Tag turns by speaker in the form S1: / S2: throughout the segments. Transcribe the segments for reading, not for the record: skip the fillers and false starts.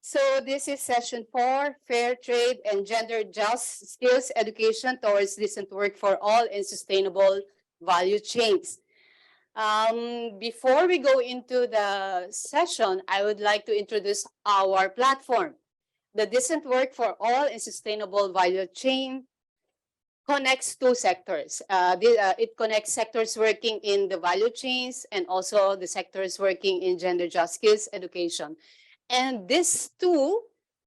S1: So this is session 4, Fair Trade and Gender Just Skills Education towards Decent Work for All and Sustainable Value Chains. Before we go into the session, I would like to introduce our platform. The Decent Work for All and Sustainable Value Chain connects two sectors. It connects sectors working in the value chains and also the sectors working in gender just skills education. And these two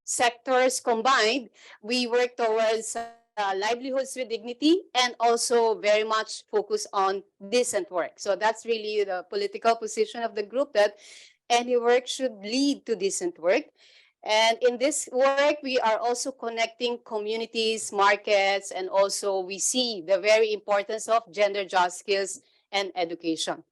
S1: sectors combined, we work towards livelihoods with dignity and also very much focus on decent work. So that's really the political position of the group, that any work should lead to decent work. And in this work, we are also connecting communities, markets, and also we see the very importance of gender just skills and education.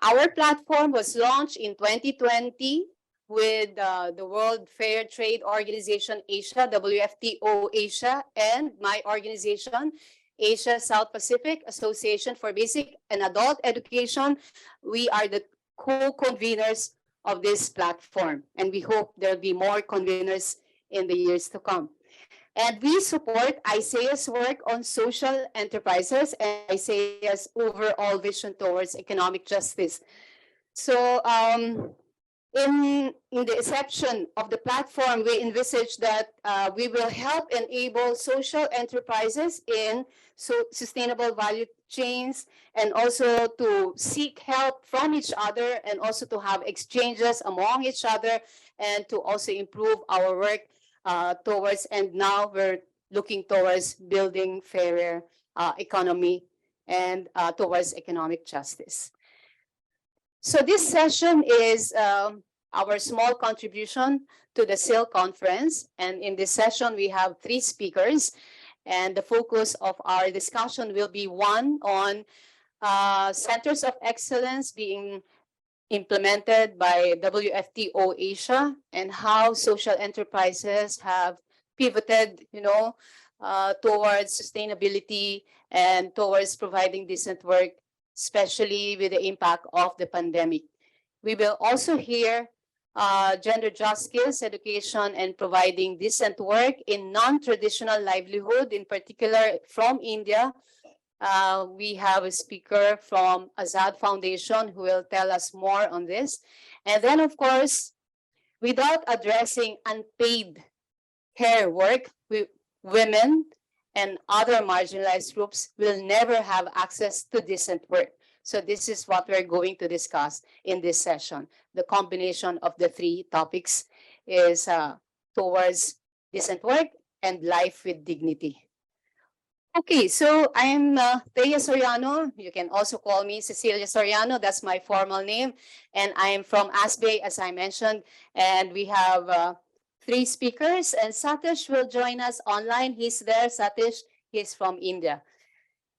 S1: Our platform was launched in 2020 with the World Fair Trade Organization Asia, WFTO Asia, and my organization, Asia South Pacific Association for Basic and Adult Education. We are the co-conveners of this platform, and we hope there'll be more conveners in the years to come. And we support ISEA's work on social enterprises and ISEA's overall vision towards economic justice. So in the inception of the platform, we envisage that we will help enable social enterprises in sustainable value chains, and also to seek help from each other, and also to have exchanges among each other, and to also improve our work towards, and now we're looking towards building fairer economy and towards economic justice. So this session is our small contribution to the SIL conference. And in this session, we have 3 speakers. And the focus of our discussion will be one on centers of excellence being implemented by WFTO Asia, and how social enterprises have pivoted, towards sustainability and towards providing decent work, especially with the impact of the pandemic. We will also hear gender just skills education and providing decent work in non-traditional livelihood, in particular from India. We have a speaker from Azad Foundation who will tell us more on this. And then, of course, without addressing unpaid care work, women and other marginalized groups will never have access to decent work. So this is what we're going to discuss in this session. The combination of the 3 topics is towards decent work and life with dignity. Okay, so I'm Thea Soriano. You can also call me Cecilia Soriano. That's my formal name. And I am from ASBE, as I mentioned. And we have 3 speakers. And Satish will join us online. He's there, Satish. He's from India.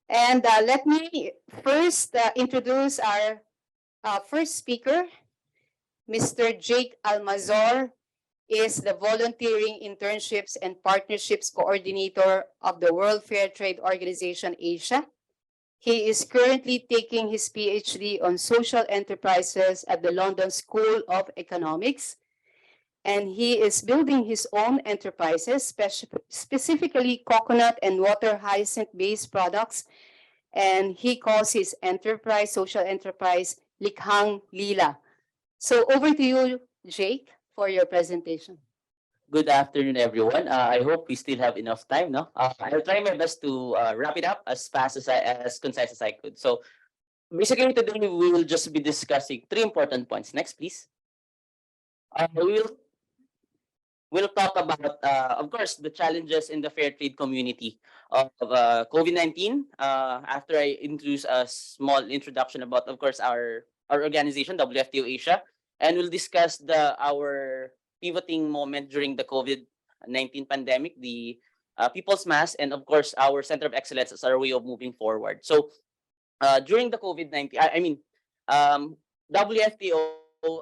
S1: And let me first introduce our first speaker. Mr. Jake Almazor is the Volunteering Internships and Partnerships Coordinator of the World Fair Trade Organization Asia. He is currently taking his PhD on social enterprises at the London School of Economics. And he is building his own enterprises, specifically coconut and water hyacinth-based products. And he calls his enterprise, social enterprise, Likhang Lila. So over to you, Jake, for your presentation.
S2: Good afternoon, everyone. I hope we still have enough time, no? I'll try my best to wrap it up as fast as concise as I could. So basically today we will just be discussing 3 important points. Next, please. We'll talk about, of course, the challenges in the fair trade community of COVID-19. After I introduce a small introduction about, of course, our organization, WFTO Asia, and we'll discuss our pivoting moment during the COVID-19 pandemic, the People's Mass, and of course, our Center of Excellence as our way of moving forward. So during the COVID-19, WFTO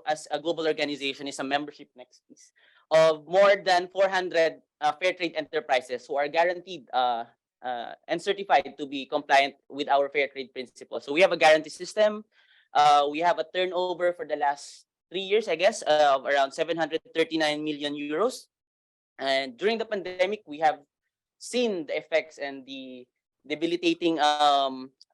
S2: as a global organization is a membership, next please, of more than 400 fair trade enterprises who are guaranteed and certified to be compliant with our fair trade principles. So we have a guarantee system. We have a turnover for the last 3 years, I guess, of around 739 million euros. And during the pandemic, we have seen the effects and the debilitating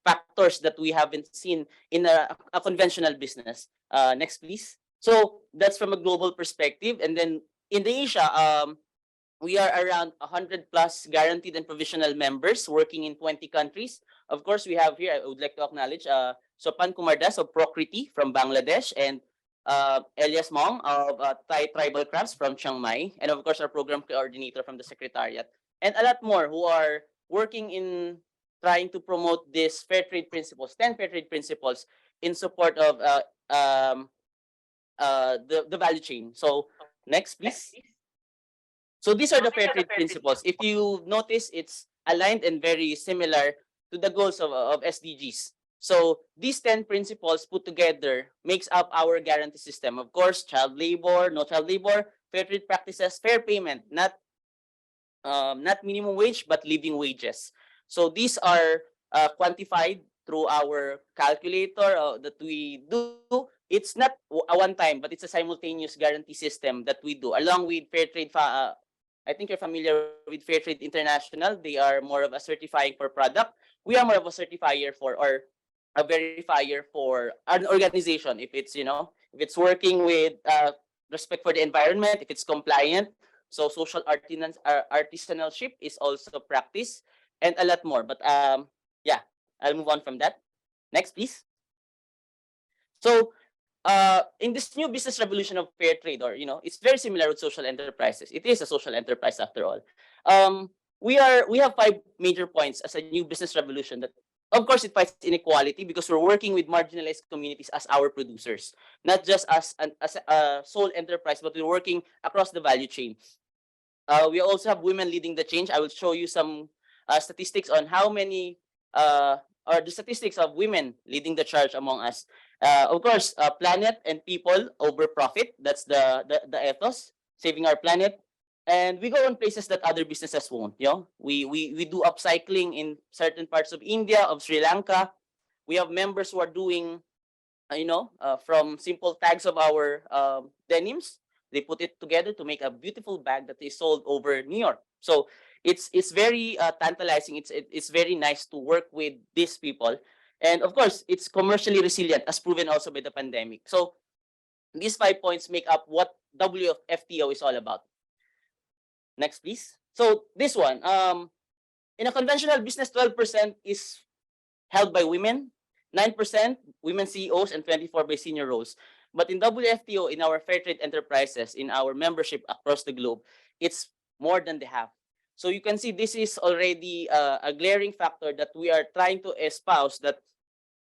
S2: factors that we haven't seen in a conventional business. Next, please. So that's from a global perspective. And then in the Asia, we are around 100 plus guaranteed and provisional members working in 20 countries. Of course, we have here, I would like to acknowledge Sopan Kumardas of Prokriti from Bangladesh, and Elias Mong of Thai Tribal Crafts from Chiang Mai, and of course our program coordinator from the Secretariat, and a lot more who are working in trying to promote these fair trade principles, 10 fair trade principles in support of the value chain. So next, please. So these are the fair trade principles. If you notice, it's aligned and very similar to the goals of SDGs. So these 10 principles put together makes up our guarantee system. Of course, child labor, no child labor, fair trade practices, fair payment, not minimum wage, but living wages. So these are quantified through our calculator that we do. It's not a one-time, but it's a simultaneous guarantee system that we do along with fair trade. I think you're familiar with Fair Trade International. They are more of a certifying for product. We are more of a certifier for, or a verifier for an organization. If it's, if it's working with respect for the environment, if it's compliant. So social artisanalship is also practice, and a lot more. But yeah, I'll move on from that. Next, please. So in this new business revolution of fair trade, or it's very similar with social enterprises. It is a social enterprise after all. We have 5 major points as a new business revolution that, of course, it fights inequality because we're working with marginalized communities as our producers, not just as a sole enterprise, but we're working across the value chain. We also have women leading the change. I will show you some statistics on how many or the statistics of women leading the charge among us. Of course, planet and people over profit. That's the ethos, saving our planet. And we go on places that other businesses won't. We do upcycling in certain parts of India, of Sri Lanka. We have members who are doing, from simple tags of our denims. They put it together to make a beautiful bag that is sold over New York. So it's very tantalizing. It's very nice to work with these people, and of course, it's commercially resilient, as proven also by the pandemic. So these 5 points make up what WFTO is all about. Next, please. So this one, in a conventional business, 12% is held by women, 9% women CEOs, and 24% by senior roles. But in WFTO, in our fair trade enterprises, in our membership across the globe, it's more than the half. So you can see this is already a glaring factor that we are trying to espouse, that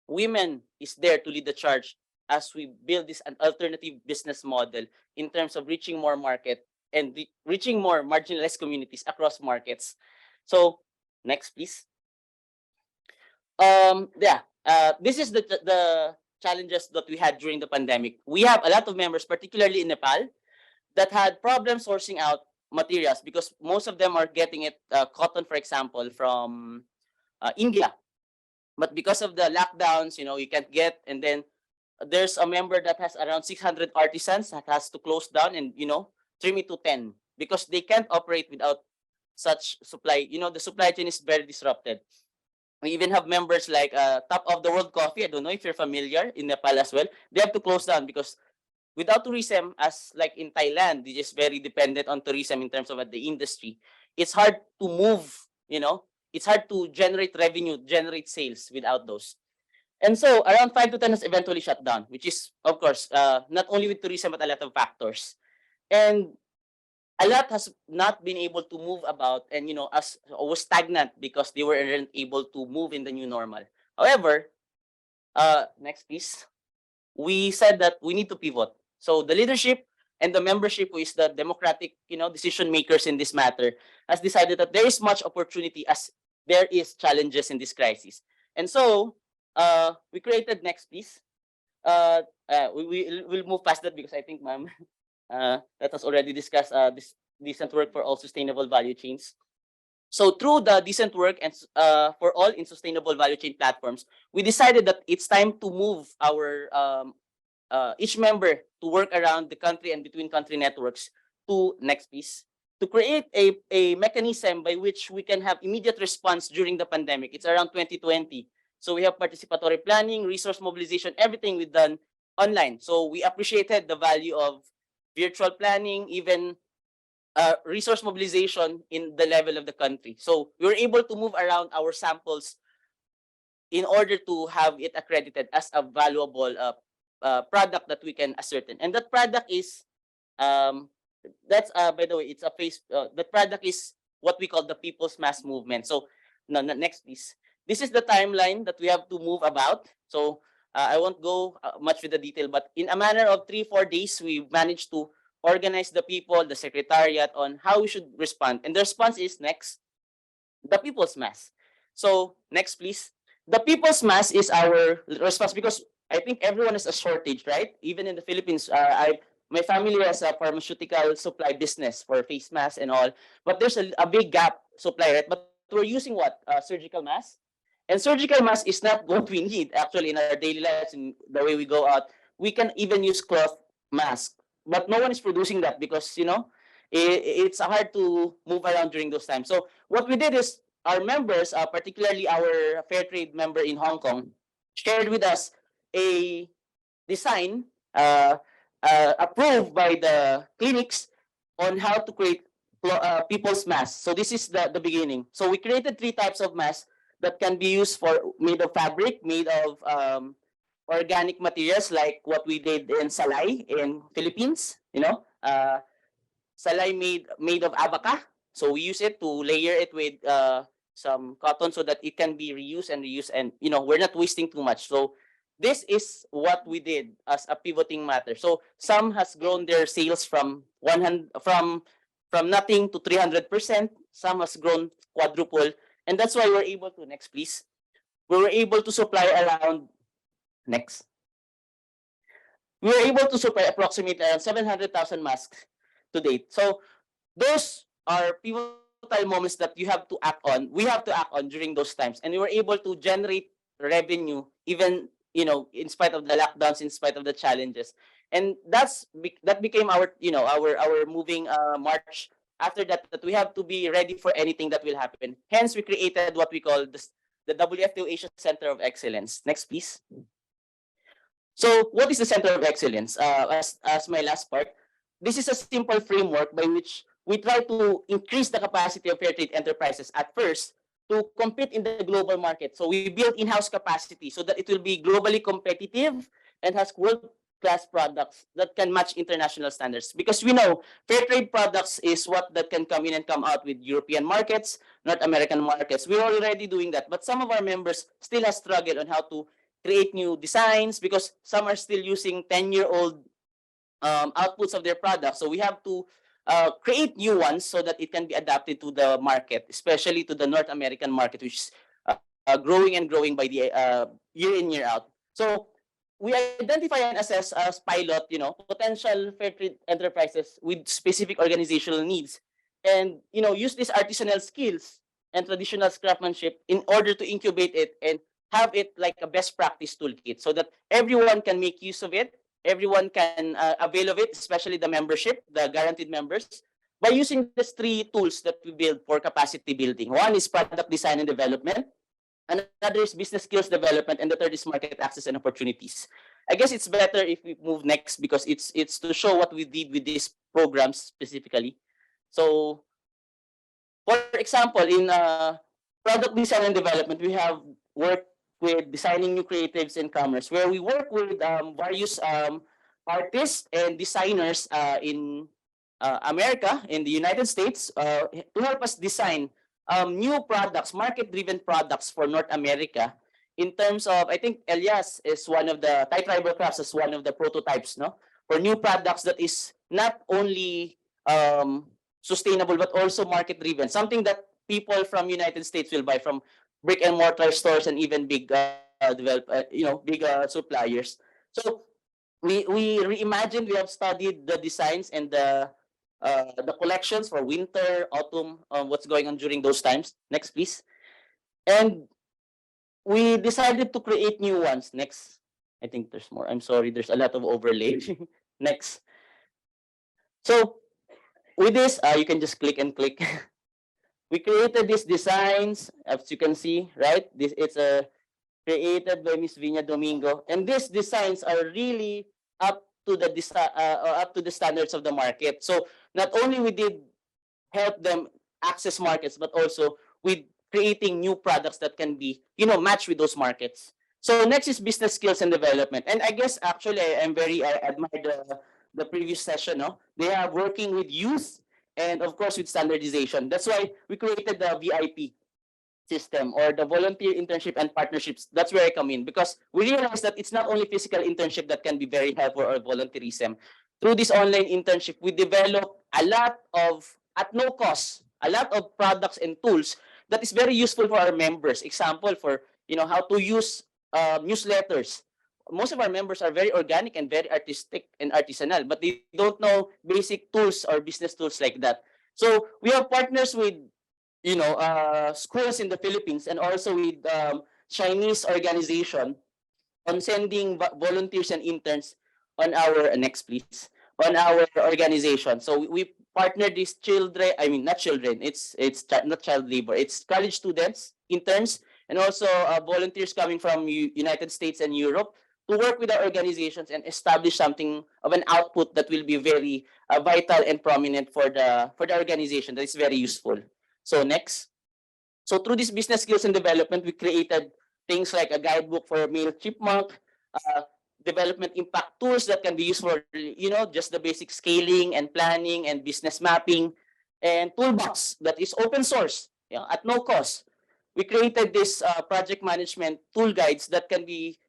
S2: women is there to lead the charge as we build this an alternative business model in terms of reaching more market and reaching more marginalized communities across markets. So next, please. This is the challenges that we had during the pandemic. We have a lot of members, particularly in Nepal, that had problems sourcing out materials because most of them are getting it, cotton, for example, from India. But because of the lockdowns, you can't get, and then there's a member that has around 600 artisans that has to close down and, trim it to 10 because they can't operate without such supply. The supply chain is very disrupted. We even have members like Top of the World Coffee. I don't know if you're familiar, in Nepal as well. They have to close down because without tourism, as like in Thailand, it is very dependent on tourism in terms of the industry. It's hard to move, it's hard to generate revenue, generate sales without those. And so around 5 to 10 has eventually shut down, which is, of course, not only with tourism, but a lot of factors. And a lot has not been able to move about and, as was stagnant because they weren't able to move in the new normal. However, next please, we said that we need to pivot. So the leadership and the membership, who is the democratic, decision makers in this matter, has decided that there is much opportunity as there is challenges in this crisis. And so we created, next please. We'll move past that because I think, ma'am, that has already discussed this decent work for all sustainable value chains. So through the decent work and for all in sustainable value chain platforms, we decided that it's time to move our each member to work around the country and between country networks to, next please, to create a mechanism by which we can have immediate response during the pandemic. It's around 2020. So we have participatory planning, resource mobilization, everything we've done online. So we appreciated the value of virtual planning, even resource mobilization in the level of the country. So we were able to move around our samples in order to have it accredited as a valuable product that we can ascertain. And that product is, that's by the way, it's a face. The product is what we call the People's Mass Movement. So, next please. This is the timeline that we have to move about. So I won't go much with the detail, but in a matter of 3-4 days, we managed to organize the people, the secretariat on how we should respond. And the response is next, the People's Mass. So next please. The People's Mass is our response because I think everyone has a shortage, right? Even in the Philippines, my family has a pharmaceutical supply business for face masks and all, but there's a big gap supply, right? But we're using what? Surgical mask. And surgical mask is not what we need actually in our daily lives, in the way we go out. We can even use cloth mask, but no one is producing that because, it's hard to move around during those times. So what we did is our members, particularly our fair trade member in Hong Kong, shared with us a design approved by the clinics on how to create people's masks. So this is the beginning. So we created 3 types of masks that can be used for made of fabric, made of organic materials like what we did in Salay in Philippines. Salay made of abaca. So we use it to layer it with some cotton so that it can be reused, and we're not wasting too much. So this is what we did as a pivoting matter. So some has grown their sales from nothing to 300%. Some has grown quadruple, and that's why we're able to, next please. We were able to supply around, next. We were able to supply approximately around 700,000 masks to date. So those are pivotal moments that you have to act on. We have to act on during those times, and we were able to generate revenue even in spite of the lockdowns, in spite of the challenges. And that became our our moving march. After that we have to be ready for anything that will happen. Hence we created what we call the WFTO Asia Center of Excellence. Next please. So what is the Center of Excellence? As my last part, this is a simple framework by which we try to increase the capacity of fair trade enterprises at first to compete in the global market. So we build in-house capacity so that it will be globally competitive and has world-class products that can match international standards. Because we know fair trade products is what that can come in and come out with European markets, North American markets. We're already doing that, but some of our members still have struggled on how to create new designs because some are still using 10-year-old outputs of their products. So we have to create new ones so that it can be adapted to the market, especially to the North American market, which is growing and growing by the year in, year out. So we identify and assess as pilot, potential fair trade enterprises with specific organizational needs, and use these artisanal skills and traditional craftsmanship in order to incubate it and have it like a best practice toolkit so that everyone can make use of it. Everyone can avail of it, especially the membership, the guaranteed members, by using these 3 tools that we build for capacity building. One is product design and development, another is business skills development, and the third is market access and opportunities. I guess it's better if we move next because it's to show what we did with these programs specifically. So, for example, in product design and development, we have worked with designing new creatives in commerce, where we work with various artists and designers in America, in the United States, to help us design new products, market-driven products for North America. In terms of, I think Elias is one of the, Thai Tribal Crafts is one of the prototypes, for new products that is not only sustainable but also market-driven, something that people from United States will buy from brick and mortar stores and even big big suppliers. So we reimagined. We have studied the designs and the collections for winter, autumn, what's going on during those times. Next, please. And we decided to create new ones. Next. I think there's more. I'm sorry, there's a lot of overlay. Next. So with this, you can just click and click. We created these designs, as you can see, right? This it's a created by Miss Vina Domingo, and these designs are really up to the up to the standards of the market. So not only we did help them access markets, but also with creating new products that can be, matched with those markets. So next is business skills and development. And I guess actually I admire the previous session. No, they are working with youth and of course with standardization. That's why we created the VIP system or the volunteer internship and partnerships. That's where I come in because we realize that it's not only physical internship that can be very helpful or volunteerism. Through this online internship, we develop a lot of, at no cost, a lot of products and tools that is very useful for our members. Example for, how to use newsletters. Most of our members are very organic and very artistic and artisanal, but they don't know basic tools or business tools like that. So we have partners with schools in the Philippines and also with Chinese organization on sending volunteers and interns on our next please on our organization. So we partner these children. I mean, not children. It's not child labor. It's college students, interns, and also volunteers coming from United States and Europe to work with our organizations and establish something of an output that will be very vital and prominent for the organization. That is very useful. So next. So through this business skills and development, we created things like a guidebook for male chipmunk, development impact tools that can be used for, just the basic scaling and planning and business mapping, and toolbox that is open source, at no cost. We created this project management tool guides that can be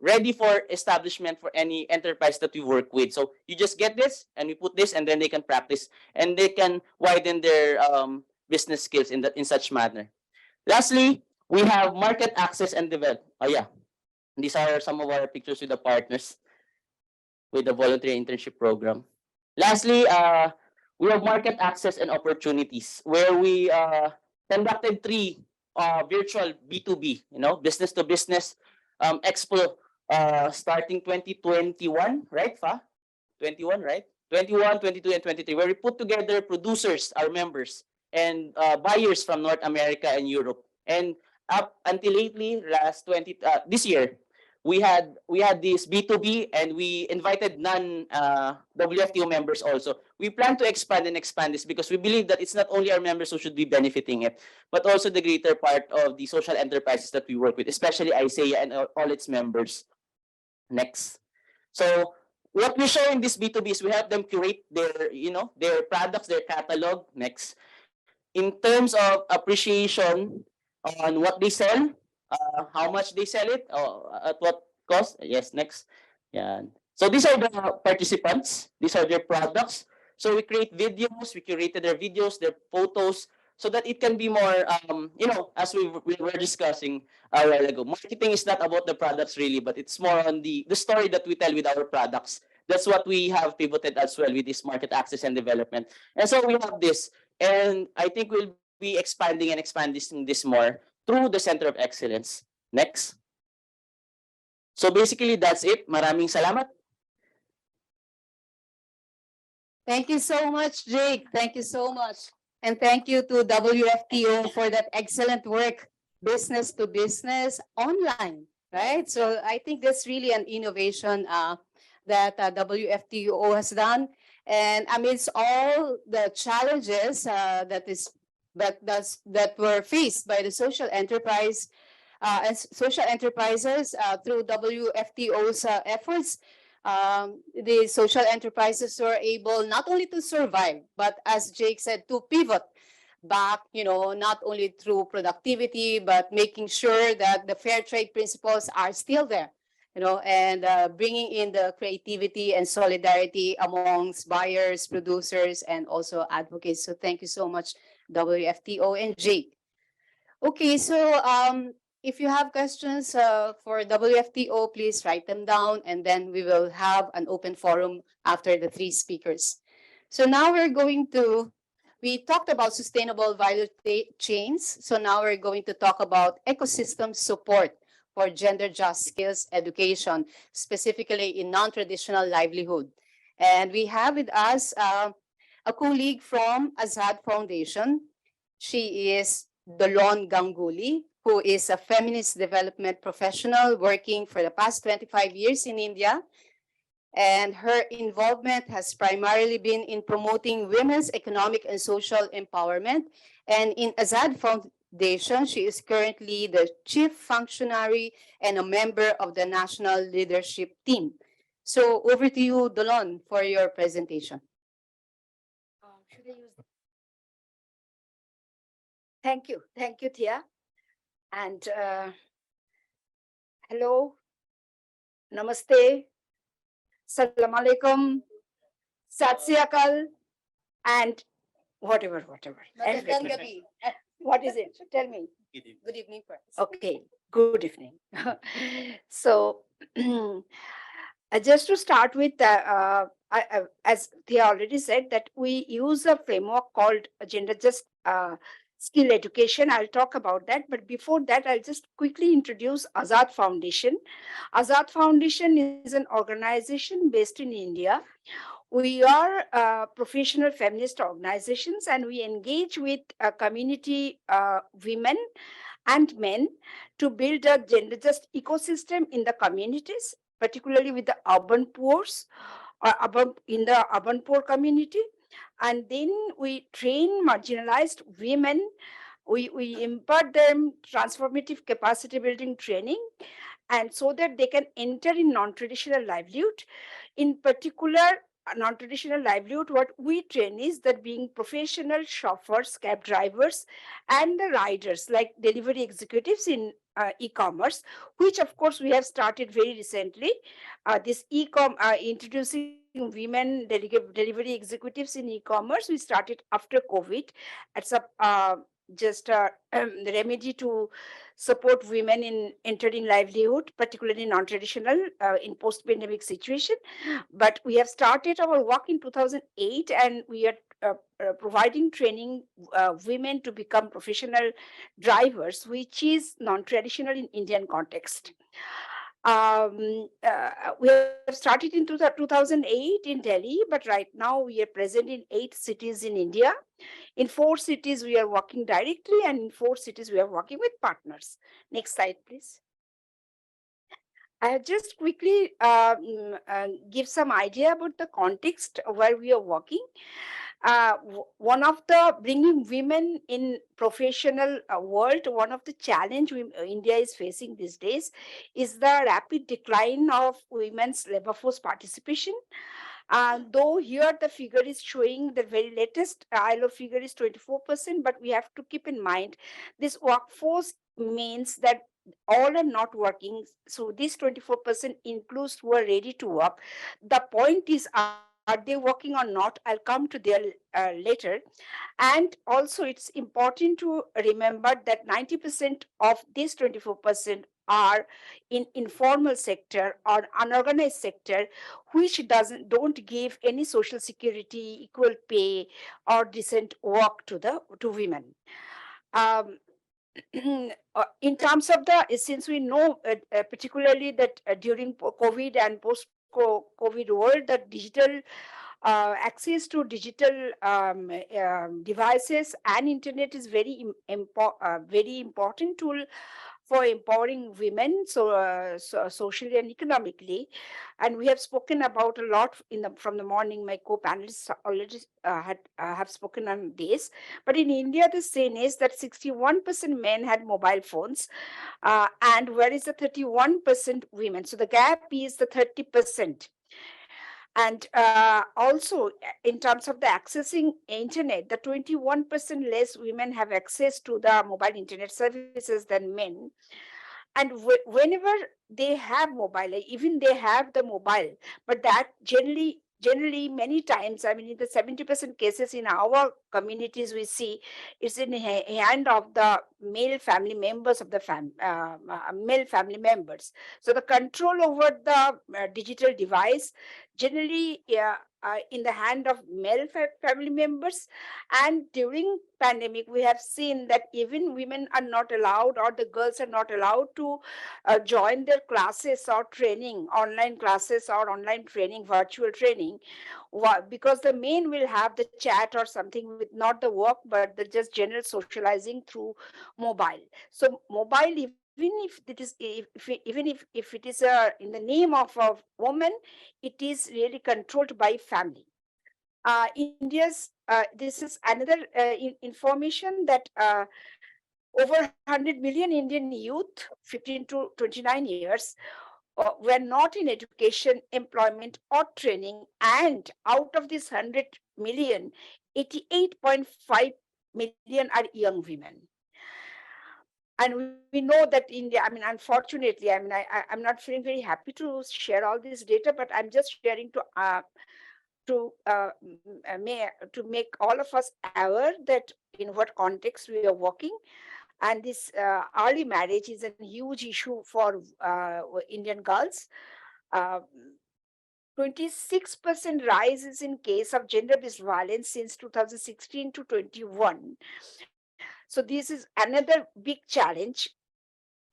S2: ready for establishment for any enterprise that we work with. So you just get this and we put this and then they can practice and they can widen their business skills in such manner. Lastly, we have market access and development. Oh yeah, these are some of our pictures with the partners with the voluntary internship program. Lastly, we have market access and opportunities where we conducted 3 virtual B2B, business to business expo starting 2021, right, Fa? 21, right? 21, 22, and 23, where we put together producers, our members, and buyers from North America and Europe. And up until lately, this year, we had this B2B and we invited non WFTO members also. We plan to expand this because we believe that it's not only our members who should be benefiting it, but also the greater part of the social enterprises that we work with, especially ISEA and all its members. Next. So what we show in this B2B is we help them curate their products, their catalog. Next. In terms of appreciation on what they sell, how much they sell it, at what cost. Yes, next. Yeah. So these are the participants. These are their products. So we create videos. We curated their videos, their photos, so that it can be more, as we were discussing a while ago. Marketing is not about the products really, but it's more on the story that we tell with our products. That's what we have pivoted as well with this market access and development. And so we have this. And I think we'll be expanding this more through the Center of Excellence. Next. So basically, that's it. Maraming salamat.
S1: Thank you so much, Jake. Thank you so much. And thank you to WFTO for that excellent work, business to business online, right? So I think that's really an innovation that WFTO has done. And amidst all the challenges that were faced by the social enterprises through WFTO's efforts, the social enterprises were able not only to survive, but as Jake said, to pivot back, not only through productivity, but making sure that the fair trade principles are still there, and bringing in the creativity and solidarity amongst buyers, producers, and also advocates. So thank you so much, WFTO and Jake. Okay, so if you have questions for WFTO, please write them down, and then we will have an open forum after the 3 speakers. So now we talked about sustainable value chains. So now we're going to talk about ecosystem support for gender just skills education, specifically in non-traditional livelihood. And we have with us a colleague from Azad Foundation. She is Dolon Ganguly, who is a feminist development professional working for the past 25 years in India. And her involvement has primarily been in promoting women's economic and social empowerment. And in Azad Foundation, she is currently the chief functionary and a member of the national leadership team. So over to you, Dolon, for your presentation.
S3: Should I use? Thank you, Thea. And hello, namaste, salam alaikum, sat sri akal, and whatever. Everything. What is it? Tell me.
S1: Good evening, friends.
S3: Okay, good evening. So, just to start with, as they already said, that we use a framework called gender just skill education. I'll talk about that. But before that, I'll just quickly introduce Azad Foundation. Azad Foundation is an organization based in India. We are professional feminist organizations, and we engage with community women and men to build a gender just ecosystem in the communities, particularly with the urban poors, in the urban poor community. And then we train marginalized women. We impart them transformative capacity building training, and so that they can enter in non-traditional livelihood. In particular, non-traditional livelihood, what we train is that being professional chauffeurs, cab drivers, and the riders like delivery executives in e-commerce, which of course we have started very recently. This introducing women delivery executives in e-commerce, we started after COVID. It's a just a remedy to support women in entering livelihood, particularly non-traditional in post-pandemic situation. But we have started our work in 2008, and we are providing training women to become professional drivers, which is non-traditional in Indian context. We have started in 2008 in Delhi, but right now we are present in 8 cities in India. In 4 cities, we are working directly, and in 4 cities, we are working with partners. Next slide, please. I'll just quickly give some idea about the context where we are working. One of the bringing women in professional world, one of the challenge India is facing these days is the rapid decline of women's labor force participation. Though here the figure is showing the very latest ILO figure is 24%, but we have to keep in mind this workforce means that all are not working. So this 24% includes who are ready to work. The point is, are they working or not? I'll come to there later. And also it's important to remember that 90% of this 24% are in informal sector or unorganized sector, which don't give any social security, equal pay, or decent work to women. In terms of since we know particularly that during COVID and post-COVID world, the digital access to digital devices and internet is very important tool for empowering women, so socially and economically. And we have spoken about a lot from the morning. My co-panelists already have spoken on this. But in India, the saying is that 61% men had mobile phones, and where is the 31% women? So the gap is the 30%. And also, in terms of the accessing internet, the 21% less women have access to the mobile internet services than men. And whenever they have mobile, even they have the mobile, but that generally many times, I mean, in the 70% cases in our communities, we see it's in the hand of the male family members of the male family members. So the control over the digital device generally in the hand of male family members. And during pandemic, we have seen that even women are not allowed, or the girls are not allowed to join their classes or training, online classes or online training, virtual training, because the men will have the chat or something with not the work, but the just general socializing through mobile. So mobile, even if it is, even if it is in the name of a woman, it is really controlled by family. India's this is another information that over 100 million Indian youth, 15 to 29 years, were not in education, employment, or training. And out of this 100 million, 88.5 million are young women. And we know that India, I mean, unfortunately, I mean, I'm not feeling very happy to share all this data, but I'm just sharing to make all of us aware that in what context we are working. And this early marriage is a huge issue for Indian girls. Uh, 26% rise is in case of gender-based violence since 2016 to 21. So this is another big challenge.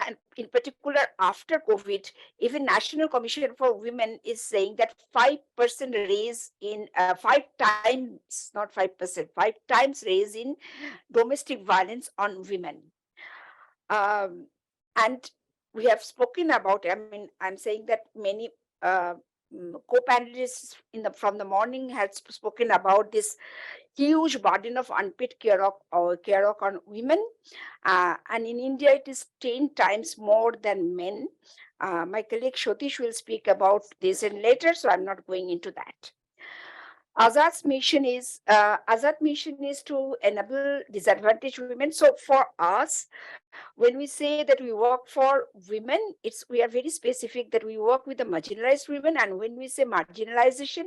S3: And in particular, after COVID, even National Commission for Women is saying that 5% raise in 5 times, not 5%, 5 times raise in domestic violence on women. Um, and we have spoken about, I mean, I'm saying that many uh, co-panelists from the morning had spoken about this huge burden of unpaid care work on women. And in India, it is 10 times more than men. My colleague Shotish will speak about this in later, so I'm not going into that. Azad's mission is to enable disadvantaged women. So for us, when we say that we work for women, we are very specific that we work with the marginalized women. And when we say marginalization,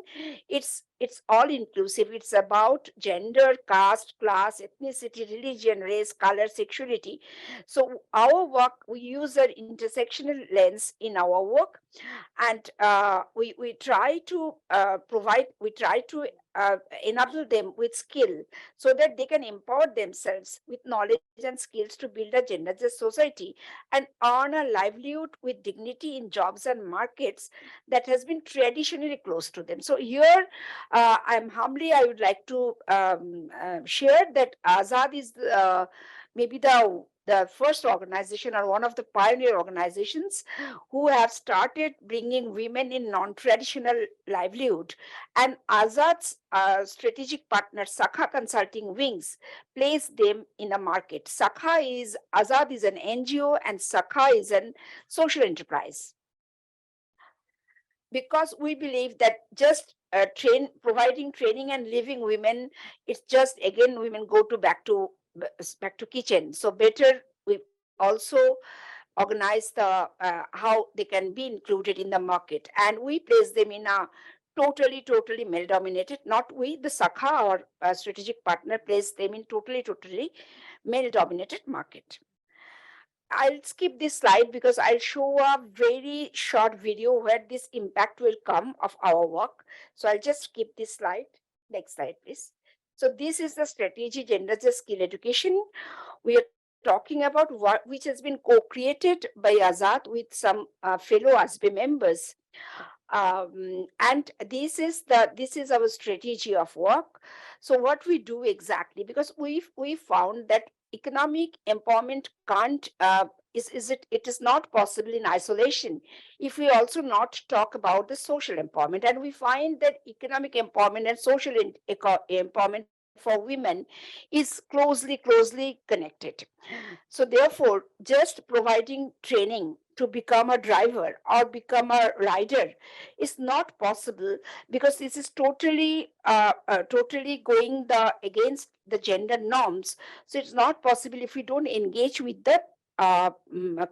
S3: it's all inclusive. It's about gender, caste, class, ethnicity, religion, race, color, sexuality. So our work, we use an intersectional lens in our work. And we try to enable them with skill, so that they can empower themselves with knowledge and skills to build a gender just society and earn a livelihood with dignity in jobs and markets that has been traditionally close to them. So here, I would like to share that Azad is maybe the first organization, or one of the pioneer organizations, who have started bringing women in non-traditional livelihood. And Azad's strategic partner, Sakha Consulting Wings, place them in a market. Azad is an NGO, and Sakha is an social enterprise. Because we believe that just providing training and leaving women, it's just, again, women go back to kitchen. So better we also organize how they can be included in the market, and we place them in a totally male dominated, not we, the Sakha, our strategic partner, place them in totally male dominated market. I'll skip this slide because I'll show a very short video where this impact will come of our work. So I'll just skip this slide. Next slide, please. So this is the strategy, gender just skill education. We are talking about which has been co-created by Azad with some fellow ASBE members. And this is our strategy of work. So what we do exactly, because we found that economic empowerment can't it is not possible in isolation if we also not talk about the social empowerment. And we find that economic empowerment and social empowerment for women is closely connected. So therefore, just providing training to become a driver or become a rider is not possible, because this is totally going against the gender norms. So it's not possible if we don't engage with the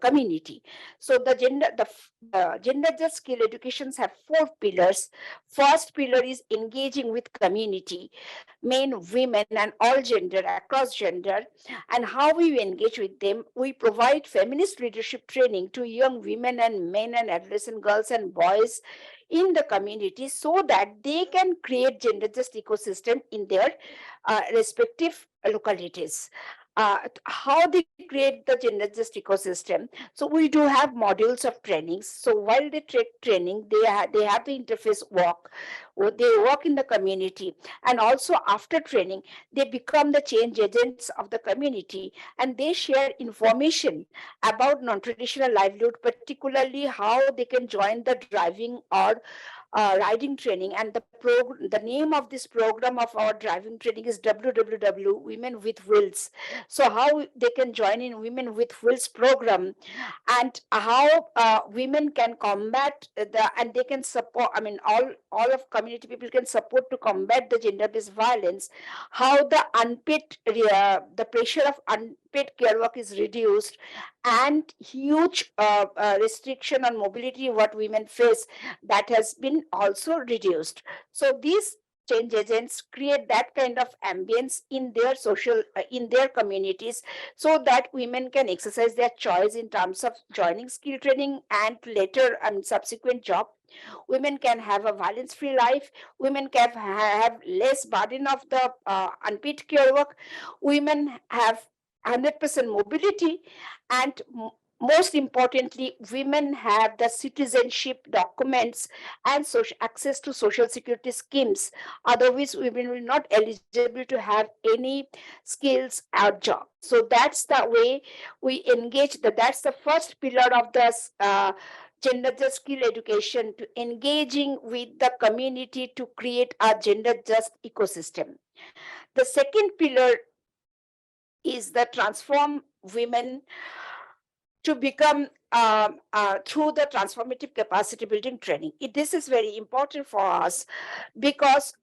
S3: community. So the gender just skill educations have 4 pillars. First pillar is engaging with community, men, women, and all gender, across gender. And how we engage with them, we provide feminist leadership training to young women and men and adolescent girls and boys in the community so that they can create gender just ecosystem in their respective localities. How they create the gender just ecosystem. So we do have modules of trainings. So while they take training, they have the interface walk, or they work in the community, and also after training, they become the change agents of the community, and they share information about non-traditional livelihood, particularly how they can join the driving or riding training. And the name of this program of our driving training is WWW Women with Wheels. So how they can join in Women with Wheels program, and how women can combat and they can support, I mean, all of community people can support to combat the gender-based violence, how the pressure of unpaid care work is reduced, and huge restriction on mobility what women face, that has been also reduced. So these change agents create that kind of ambience in their in their communities, so that women can exercise their choice in terms of joining skill training and later and subsequent job. Women can have a violence free life. Women can have less burden of the unpaid care work. Women have 100% mobility, and most importantly, women have the citizenship documents and social access to social security schemes. Otherwise, women will not eligible to have any skills or job. So that's the way we engage. That's the first pillar of this gender just skill education, to engaging with the community to create a gender just ecosystem. The second pillar is the transform women to become through the transformative capacity building training. This is very important for us because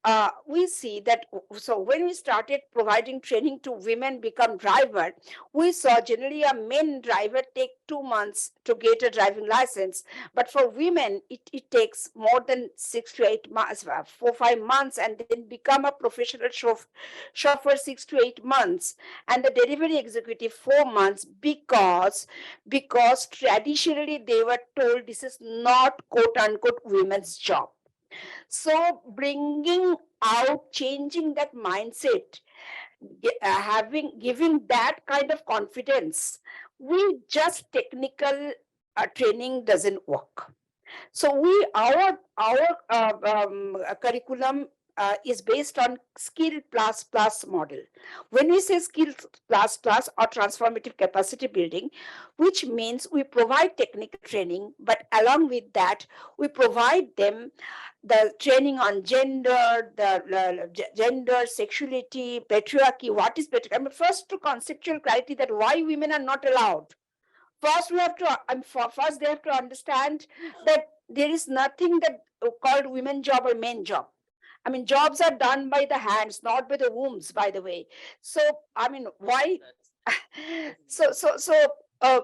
S3: we see that, so when we started providing training to women become driver, we saw generally a men driver take 2 months to get a driving license, but for women it takes more than 6 to 8 months, 4 5 months, and then become a professional chauffeur 6 to 8 months, and the delivery executive 4 months, because traditionally they were told this is not quote unquote women's job. So bringing out, changing that mindset, giving that kind of confidence, we just technical training doesn't work. So our curriculum is based on skill plus plus model. When we say skill plus plus or transformative capacity building, which means we provide technical training, but along with that, we provide them the training on gender, gender, sexuality, patriarchy. What is patriarchy? I mean, first to conceptual clarity that why women are not allowed. First, we have to first they have to understand that there is nothing that called women job or men job. I mean, jobs are done by the hands, not by the wombs, by the way. So, I mean, why? So, uh,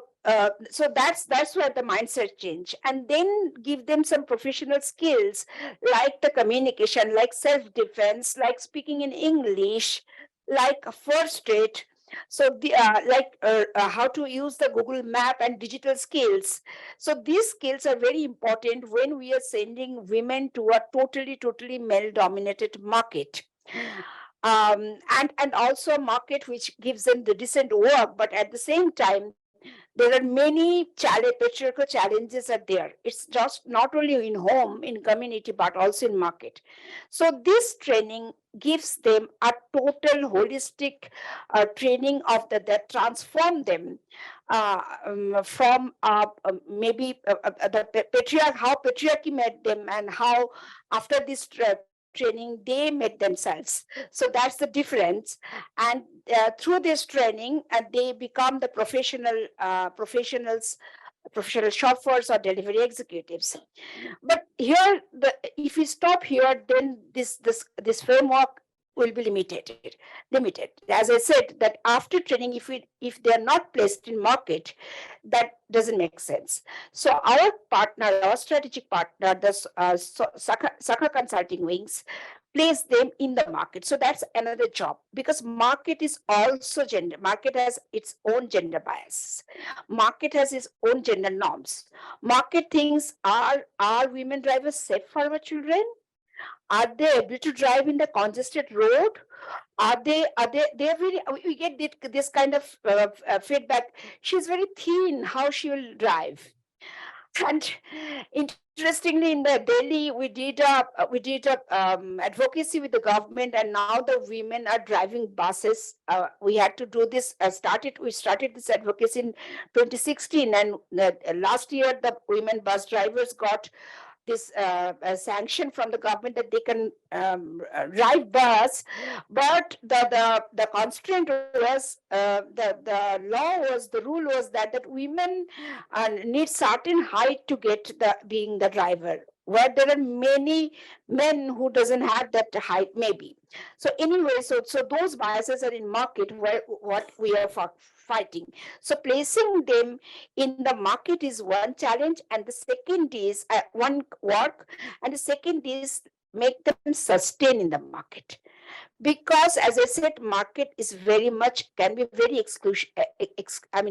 S3: so that's where the mindset change, and then give them some professional skills like the communication, like self-defense, like speaking in English, like first aid. So the how to use the Google Map and digital skills. So these skills are very important when we are sending women to a totally male dominated market. And also a market which gives them the decent work, but at the same time there are many patriarchal challenges are there. It's just not only in home, in community, but also in market. So this training gives them a total holistic training of that transform them from maybe how patriarchy made them, and how after this training they made themselves. So that's the difference. And through this training, they become the professional chauffeurs or delivery executives. But here, if we stop here, then this framework will be limited. As I said, that after training, if they are not placed in market, that doesn't make sense. So our partner, our strategic partner, the Saka Consulting Wings, place them in the market. So that's another job, because market is also gender. Market has its own gender bias. Market has its own gender norms. Market thinks, are women drivers safe for our children? Are they able to drive in the congested road? They're very, we get this kind of feedback. She's very thin, how she will drive? And interestingly, in the Delhi, we did a advocacy with the government, and now the women are driving buses. We had to do this. We started this advocacy in 2016, and last year the women bus drivers got this sanction from the government that they can drive bus, but the constraint was the rule was that women need certain height to get being the driver, where there are many men who doesn't have that height maybe. So anyway, so those biases are in market, where what we are fighting. So placing them in the market is one challenge, and the second is one work, and the second is make them sustain in the market. Because as I said, market is very much, can be very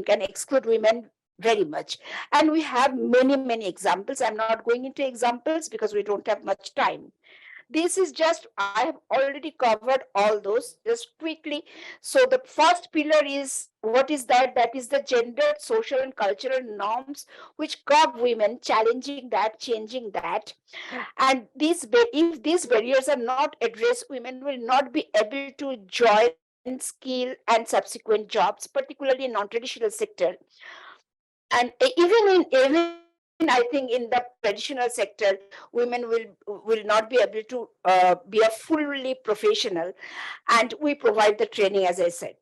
S3: can exclude women very much. And we have many examples. I'm not going into examples because we don't have much time. This is just, I have already covered all those just quickly. So the first pillar is, what is that? That is the gendered, social and cultural norms which curb women, challenging that, changing that. And if these barriers are not addressed, women will not be able to join skill and subsequent jobs, particularly in non-traditional sector. And even I think in the traditional sector, women will not be able to be a fully professional, and we provide the training, as I said.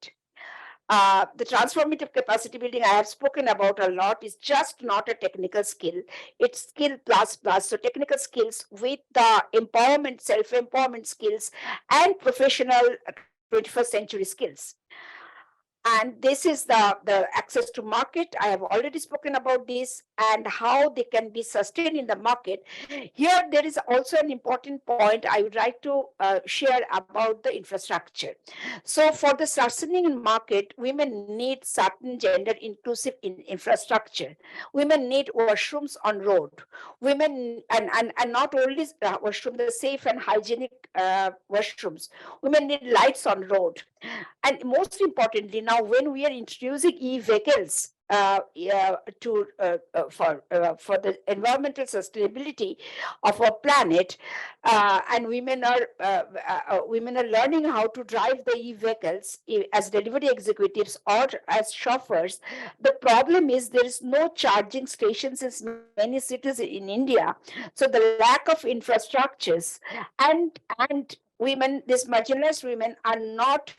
S3: The transformative capacity building I have spoken about a lot is just not a technical skill. It's skill plus. So technical skills with the empowerment, self-empowerment skills, and professional 21st century skills. And this is the access to market. I have already spoken about this and how they can be sustained in the market. Here, there is also an important point I would like to share about the infrastructure. So for the sustaining in market, women need certain gender inclusive infrastructure. Women need washrooms on road. Women, and not only washroom, the safe and hygienic washrooms. Women need lights on road. And most importantly, now when we are introducing e-vehicles for the environmental sustainability of our planet, and women are learning how to drive the e-vehicles as delivery executives or as chauffeurs. The problem is there is no charging stations in many cities in India. So the lack of infrastructures and women, these marginalized women, are not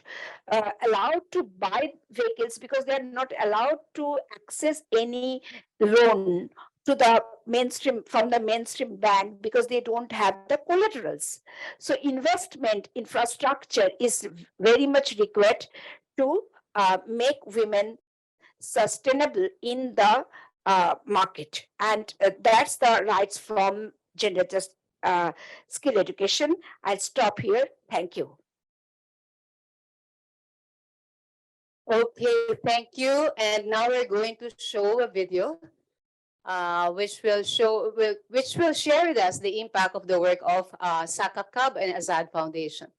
S3: allowed to buy vehicles because they are not allowed to access any loan to the mainstream, from the mainstream bank, because they don't have the collaterals. So investment infrastructure is very much required to make women sustainable in the market. And that's the rights from gender just skill education. I'll stop here. Thank you.
S1: Okay, thank you. And now we're going to show a video, which will share with us the impact of the work of Saka Cub and Azad Foundation.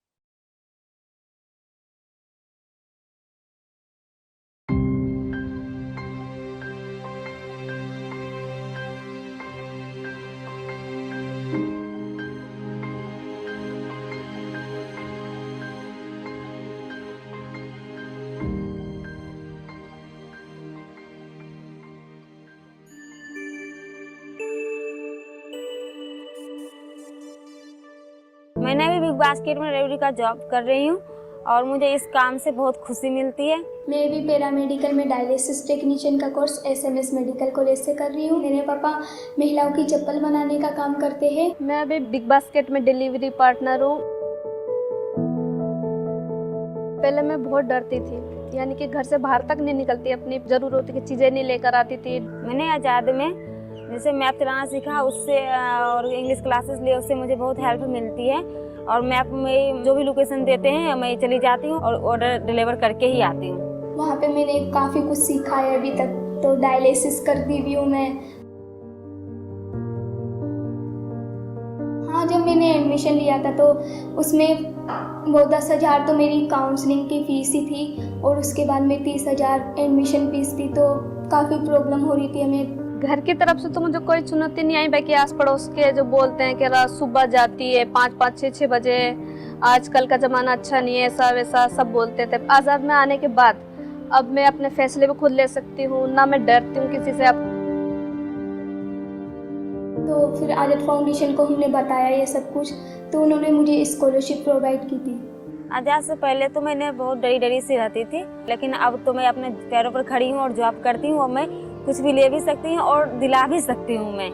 S4: मैंने भी big basket में delivery का job कर रही हूँ और मुझे इस काम से बहुत खुशी मिलती है।
S5: मैं भी पैरामेडिकल में डायलिसिस टेक्नीशियन का कोर्स SMS मेडिकल कॉलेज से कर रही हूँ। मेरे पापा महिलाओं की चप्पल बनाने का काम करते हैं।
S4: मैं भी बिग बास्केट में डिलीवरी पार्टनर हूँ।
S6: पहले मैं बहुत डरती थी, यानी कि घर से बाहर तक नहीं निकलती, अपनी ज़रूरत की चीज़ें नहीं लेकर आती थी।
S4: मैंने आज़ाद में जैसे मैप चलाना सीखा उससे और इंग्लिश क्लासेस लिए, उससे मुझे बहुत हेल्प मिलती है। और मैप में जो भी लोकेशन देते हैं मैं चली जाती हूँ और ऑर्डर डिलीवर करके ही आती हूँ।
S5: वहाँ पे मैंने काफ़ी कुछ सीखा है अभी तक, तो डायलिसिस करती भी हूँ मैं। हाँ, जब मैंने एडमिशन लिया था तो उसमें वो 10,000 तो मेरी काउंसलिंग की फ़ीस ही थी और उसके बाद में 30,000 एडमिशन फ़ीस थी, तो काफ़ी प्रॉब्लम हो रही थी हमें।
S6: घर की तरफ से तो मुझे कोई चुनौती नहीं आई, बाकी आस पड़ोस के जो बोलते हैं कि सुबह जाती है 5-5, 6-6 बजे, आजकल का ज़माना अच्छा नहीं है, ऐसा वैसा सब बोलते थे। आज़ाद में आने के बाद अब मैं अपने फैसले भी खुद ले सकती हूँ, ना मैं डरती हूँ किसी से।
S5: तो फिर आज़ाद फाउंडेशन को हमने बताया ये सब कुछ, तो उन्होंने मुझे स्कॉलरशिप प्रोवाइड की थी।
S4: आज़ाद से पहले तो मैंने बहुत डरी सी रहती थी, लेकिन अब तो मैं अपने पैरों पर खड़ी हूँ और जॉब करती हूँ और मैं कुछ भी ले भी सकती हूँ और दिला भी सकती हूँ मैं।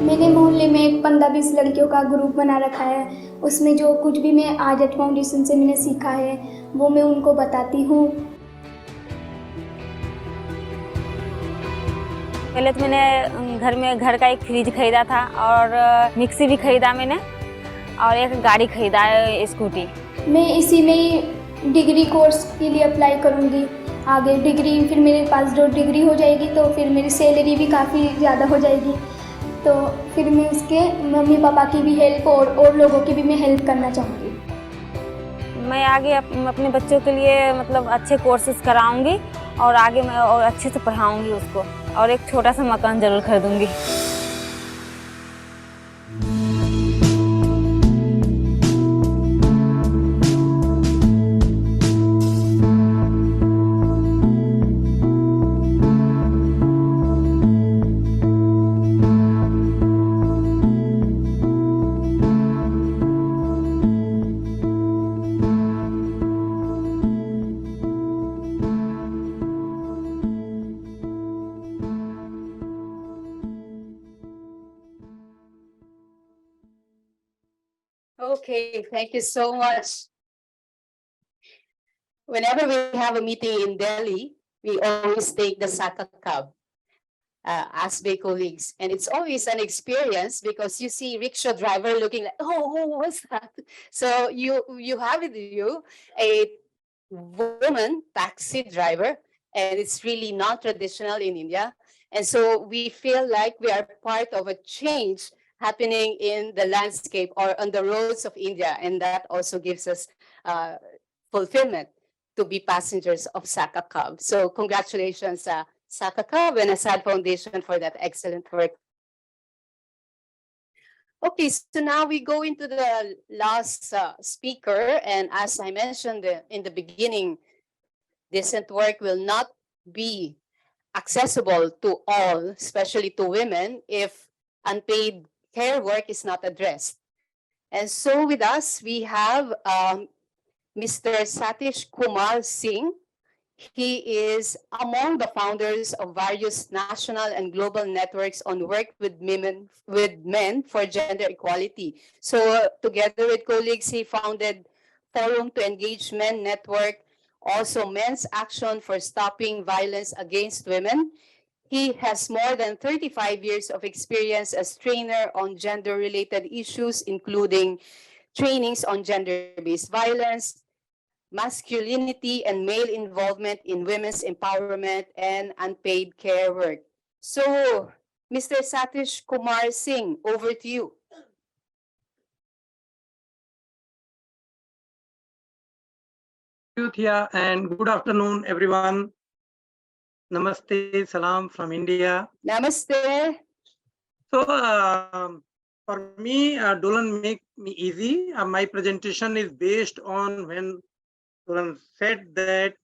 S5: मैंने मोहल्ले में 15-20 लड़कियों का ग्रुप बना रखा है, उसमें जो कुछ भी मैं आज़ाद फाउंडेशन से मैंने सीखा है वो मैं उनको बताती हूँ।
S4: पहले तो मैंने घर का एक फ्रिज खरीदा था और मिक्सी भी खरीदा मैंने और एक गाड़ी खरीदा है, स्कूटी।
S5: मैं इसी में ही डिग्री कोर्स के लिए अप्लाई करूँगी आगे। डिग्री फिर मेरे पास जो डिग्री हो जाएगी तो फिर मेरी सैलरी भी काफ़ी ज़्यादा हो जाएगी, तो फिर मैं उसके मम्मी पापा की भी हेल्प और लोगों की भी मैं हेल्प करना चाहूँगी।
S4: मैं आगे अपने बच्चों के लिए मतलब अच्छे कोर्सेज कराऊंगी और आगे मैं और अच्छे से पढ़ाऊंगी उसको और एक छोटा सा मकान जरूर खरीदूंगी।
S1: Okay, thank you so much. Whenever we have a meeting in Delhi, we always take the Saka cab as Bay colleagues. And it's always an experience because you see rickshaw driver looking like, oh, what's that? So you have with you a woman taxi driver, and it's really non-traditional in India. And so we feel like we are part of a change happening in the landscape or on the roads of India. And that also gives us fulfillment to be passengers of Saka Cub. So congratulations, Saka Cub and Assad Foundation for that excellent work. Okay, so now we go into the last speaker. And as I mentioned in the beginning, decent work will not be accessible to all, especially to women, if unpaid care work is not addressed. And so with us, we have Mr. Satish Kumar Singh. He is among the founders of various national and global networks on work with men for gender equality. So together with colleagues, he founded Forum to Engage Men Network, also Men's Action for Stopping Violence Against Women. He has more than 35 years of experience as trainer on gender-related issues, including trainings on gender-based violence, masculinity and male involvement in women's empowerment, and unpaid care work. So, Mr. Satish Kumar Singh, over to you.
S7: Thank you, Thea, and good afternoon, everyone. Namaste, salam from India.
S1: Namaste.
S7: So, for me, Dolan make me easy. My presentation is based on when Dolan said that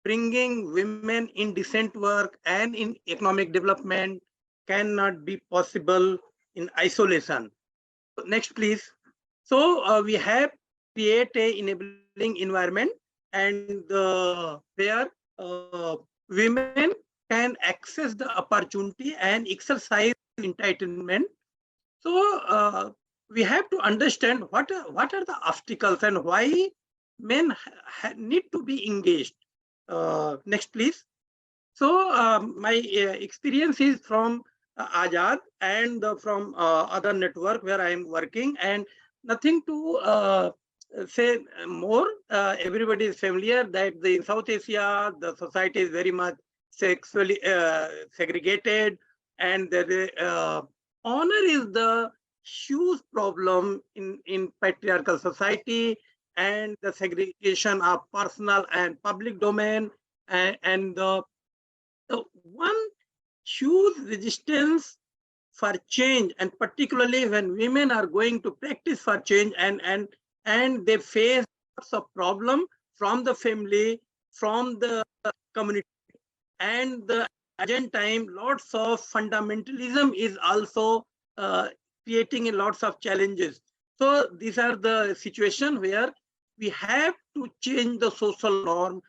S7: bringing women in decent work and in economic development cannot be possible in isolation. Next, please. So, we have create a enabling environment and where women can access the opportunity and exercise entitlement. So we have to understand what are the obstacles and why men need to be engaged. Next, please. So my experience is from Azad and from other network where I am working, and nothing to say more. Everybody is familiar that in South Asia, the society is very much sexually segregated, and the honor is the huge problem in patriarchal society, and the segregation of personal and public domain, and the one huge resistance for change, and particularly when women are going to practice for change, and they face lots of problem from the family, from the community, and the present time lots of fundamentalism is also creating lots of challenges. So these are the situation where we have to change the social norm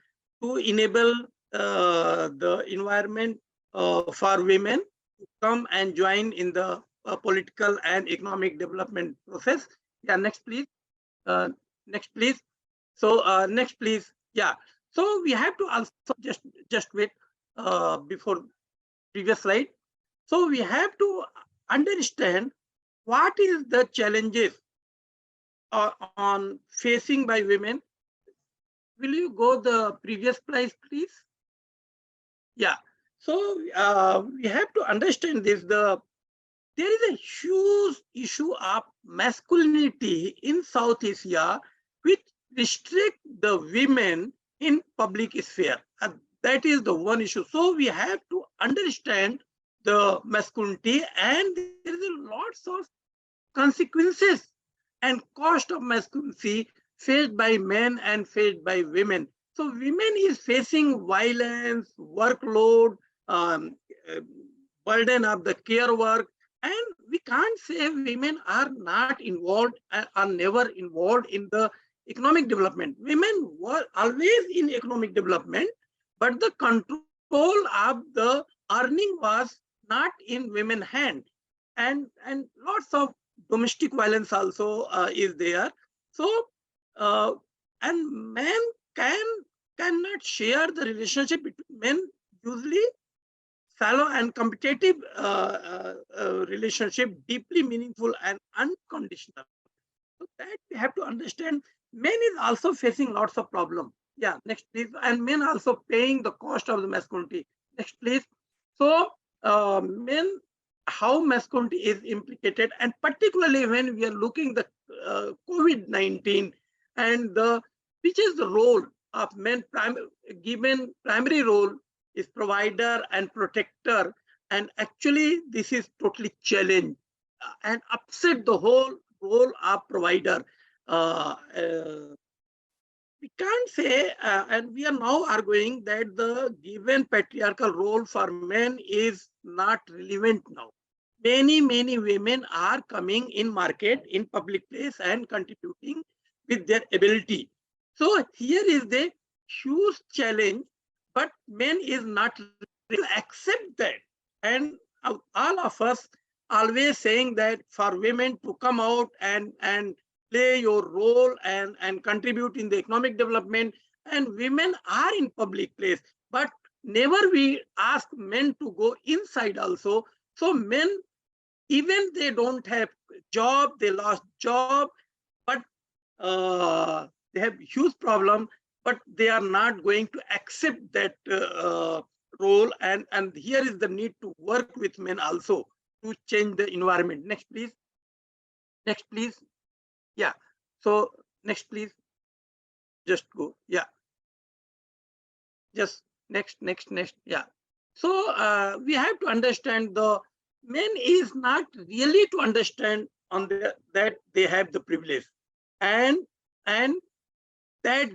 S7: to enable the environment for women to come and join in the political and economic development process. Yeah, next please. Next please. So next please. Yeah. So we have to also just wait before previous slide. So we have to understand what is the challenges on facing by women. Will you go the previous slide, please? Yeah. So we have to understand this. There is a huge issue of masculinity in South Asia, which restrict the women in public sphere. That is the one issue. So we have to understand the masculinity, and there is lots of consequences and cost of masculinity faced by men and faced by women. So women is facing violence, workload, burden of the care work, and we can't say women are not involved, are never involved in the economic development. Women were always in economic development, but the control of the earning was not in women's hand, and lots of domestic violence also is there. So and men cannot share the relationship between men, usually shallow and competitive relationship, deeply meaningful and unconditional. So that we have to understand. Men is also facing lots of problems. Yeah, next please. And men also paying the cost of the masculinity. Next please. So men, how masculinity is implicated, and particularly when we are looking the COVID-19 and which is the role of men, given primary role is provider and protector, and actually this is totally challenged and upset the whole role of provider. We can't say, and we are now arguing that the given patriarchal role for men is not relevant now. Many women are coming in market, in public place, and contributing with their ability. So here is the huge challenge, but men is not ready to accept that. And all of us always saying that for women to come out and play your role and contribute in the economic development, and women are in public place, but never we ask men to go inside also. So men, even they don't have job, they lost job, but they have huge problem, but they are not going to accept that role. And here is the need to work with men also to change the environment. Next, please. Next, please. Yeah. So next, please. Just go. Yeah. Just next. Yeah. So we have to understand the men is not really to understand on that they have the privilege, and that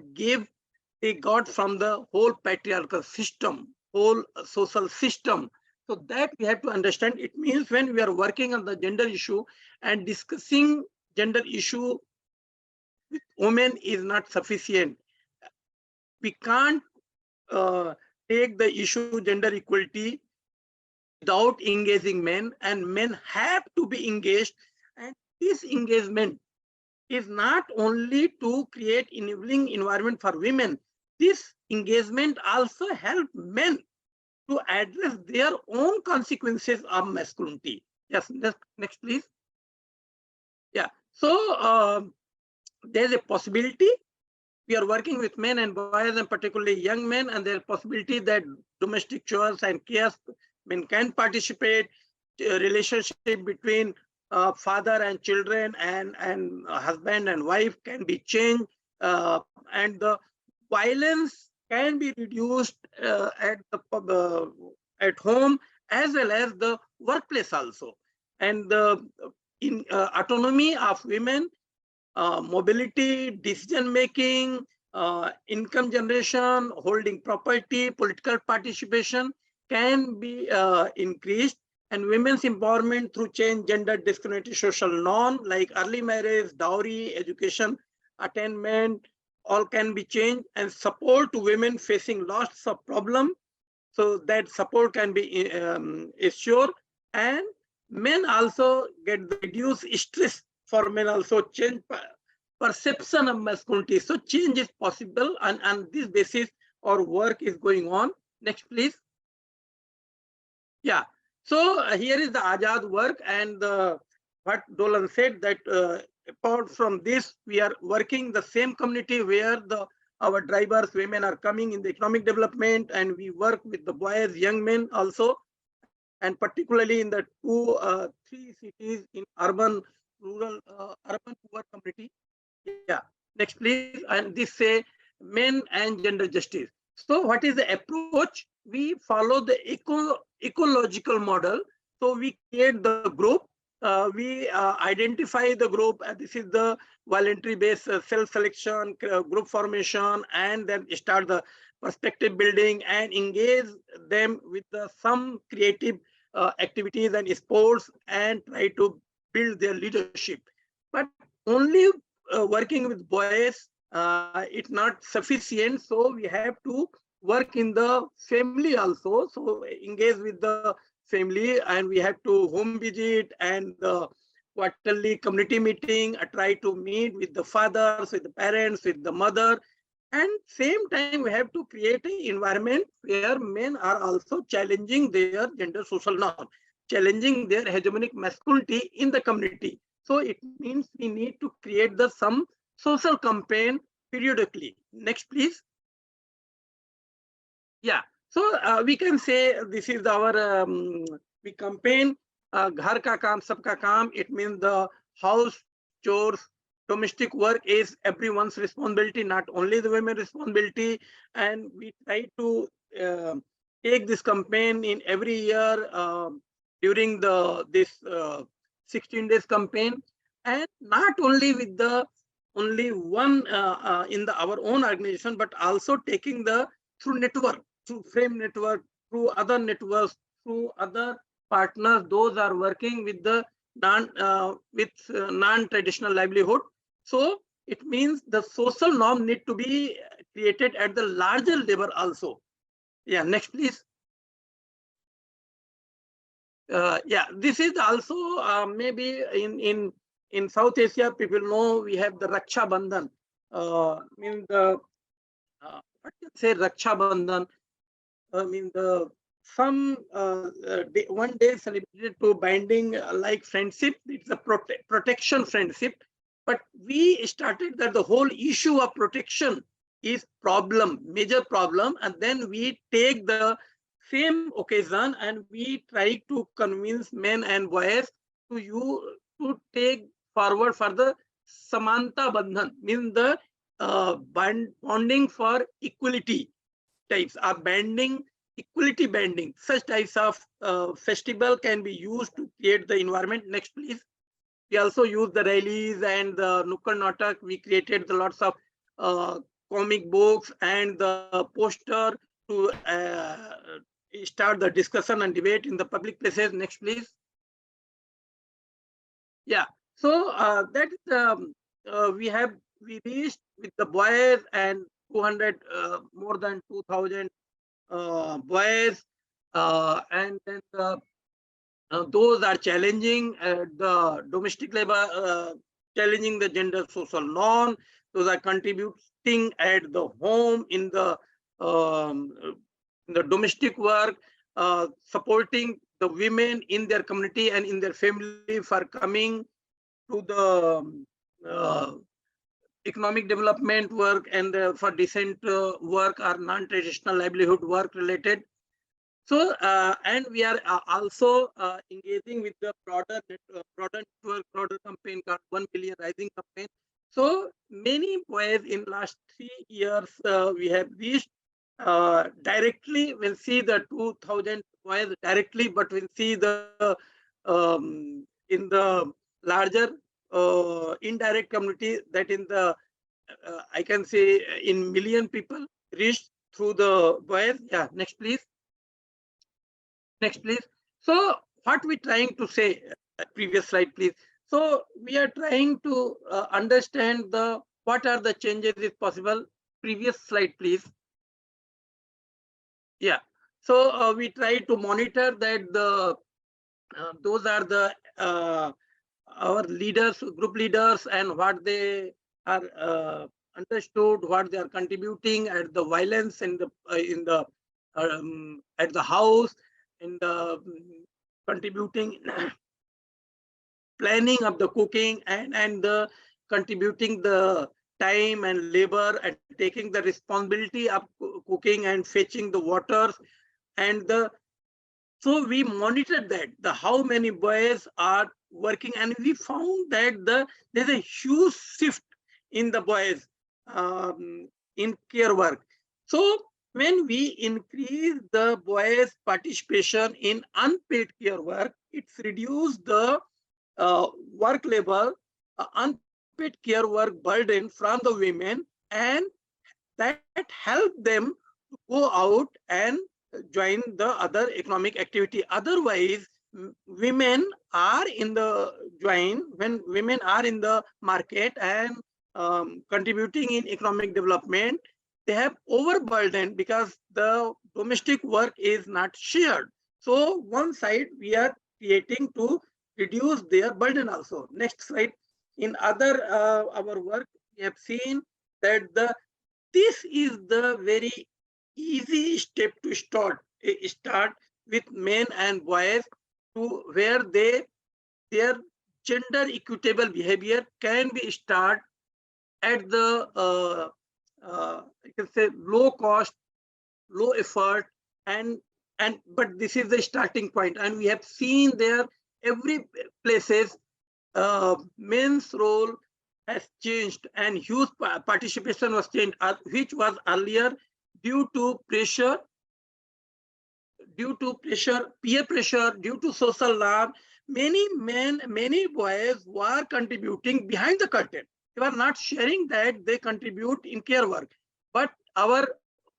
S7: they got from the whole patriarchal system, whole social system. So that we have to understand. It means when we are working on the gender issue and discussing gender issue with women is not sufficient. We can't take the issue gender equality without engaging men, and men have to be engaged. And this engagement is not only to create enabling environment for women. This engagement also help men to address their own consequences of masculinity. Yes, next please. Yeah, so there's a possibility. We are working with men and boys and particularly young men, and there's a possibility that domestic chores and chaos men can participate. Relationship between father and children and husband and wife can be changed, and the violence can be reduced at home as well as the workplace also. And the autonomy of women, mobility, decision making, income generation, holding property, political participation can be increased, and women's empowerment through change gender discriminatory social norm like early marriage, dowry, education attainment, all can be changed, and support to women facing lots of problem, so that support can be assured, and men also get the reduced stress. For men also change perception of masculinity, so change is possible, and on this basis our work is going on. Next please. Yeah, so here is the Azad work, and what Dolan said that apart from this, we are working the same community where our drivers, women are coming in the economic development, and we work with the boys, young men also, and particularly in the three cities in urban, rural, urban poor community. Yeah, next please. And this say men and gender justice. So what is the approach? We follow the ecological model. So we create the group. We identify the group. This is the voluntary based self-selection, group formation, and then start the perspective building and engage them with some creative activities and sports and try to build their leadership. But only working with boys, it's not sufficient. So we have to work in the family also. So engage with the family, and we have to home visit and quarterly community meeting, try to meet with the fathers, with the parents, with the mother. And same time, we have to create an environment where men are also challenging their gender social norm, challenging their hegemonic masculinity in the community. So it means we need to create some social campaign periodically. Next, please. Yeah, so we can say this is our we campaign Ghar ka kaam sabka kaam. It means the house chores, domestic work is everyone's responsibility, not only the women's responsibility. And we try to take this campaign in every year during this 16 days campaign, and not only with the only one in our own organization, but also taking through network, through frame network, through other networks, through other partners. Those are working with the non-traditional livelihood. So it means the social norm need to be created at the larger level also. Yeah, next please. Yeah, this is also maybe in South Asia, people know we have the Raksha Bandhan. Mean the what you say Raksha Bandhan? Mean the some one day celebrated to binding like friendship. It's a protection friendship. But we started that the whole issue of protection is major problem, and then we take the same occasion and we try to convince men and boys to take forward for the Samanta Bandhan, means the bonding for equality types of banding, equality banding. Such types of festival can be used to create the environment. Next, please. We also use the rallies and the Nukkad Natak. We created the lots of comic books and the poster to start the discussion and debate in the public places. Next, please. Yeah. So that we reached with the boys and 200 more than 2,000 boys, and then those are challenging the domestic labor, challenging the gender social norm. Those are contributing at the home in the domestic work, supporting the women in their community and in their family for coming to the economic development work and for decent work or non-traditional livelihood work related. So, and we are also engaging with the broader network, broader campaign called 1 Billion Rising campaign. So many boys in last 3 years we have reached directly. We'll see the 2,000 boys directly, but we'll see the in the larger indirect community that in the I can say in million people reached through the boys. Yeah, next please. Next, please. So what we trying to say, previous slide, please. So we are trying to understand the what are the changes is possible. Previous slide, please. Yeah. So we try to monitor that the those are the our leaders, group leaders, and what they are understood, what they are contributing at the violence in the at the house, in the contributing planning of the cooking and the contributing the time and labor and taking the responsibility of cooking and fetching the waters and the so we monitored that the how many boys are working and we found that there's a huge shift in the boys in care work. So when we increase the boys participation in unpaid care work, it's reduced the work level, unpaid care work burden from the women, and that helped them to go out and join the other economic activity. Otherwise, women are in the when women are in the market and contributing in economic development, they have overburdened because the domestic work is not shared. So one side we are creating to reduce their burden also. Next slide. In other our work, we have seen that this is the very easy step to start with men and boys to where their gender equitable behavior can be start at the you can say low cost, low effort, and but this is the starting point, and we have seen there every places men's role has changed and huge participation was changed, which was earlier due to pressure, peer pressure, due to social norm. Many men, many boys were contributing behind the curtain. They were not sharing that they contribute in care work. But our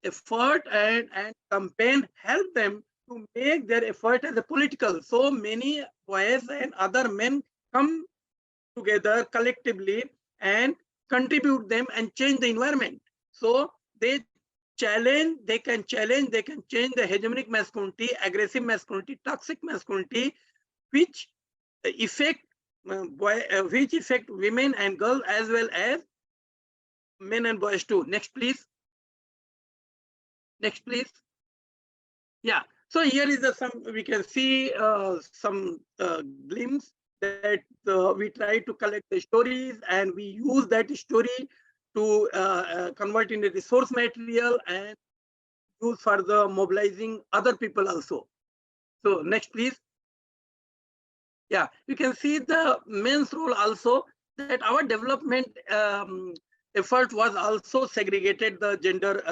S7: effort and campaign helped them to make their effort as a political. So many boys and other men come together collectively and contribute them and change the environment. So they can change the hegemonic masculinity, aggressive masculinity, toxic masculinity, which affect women and girls as well as men and boys too. Next, please. Next, please. Yeah. So here is some we can see some glimpse that we try to collect the stories and we use that story to convert into resource material and use for the mobilizing other people also. So next, please. Yeah, you can see the men's role also, that our development effort was also segregated the gender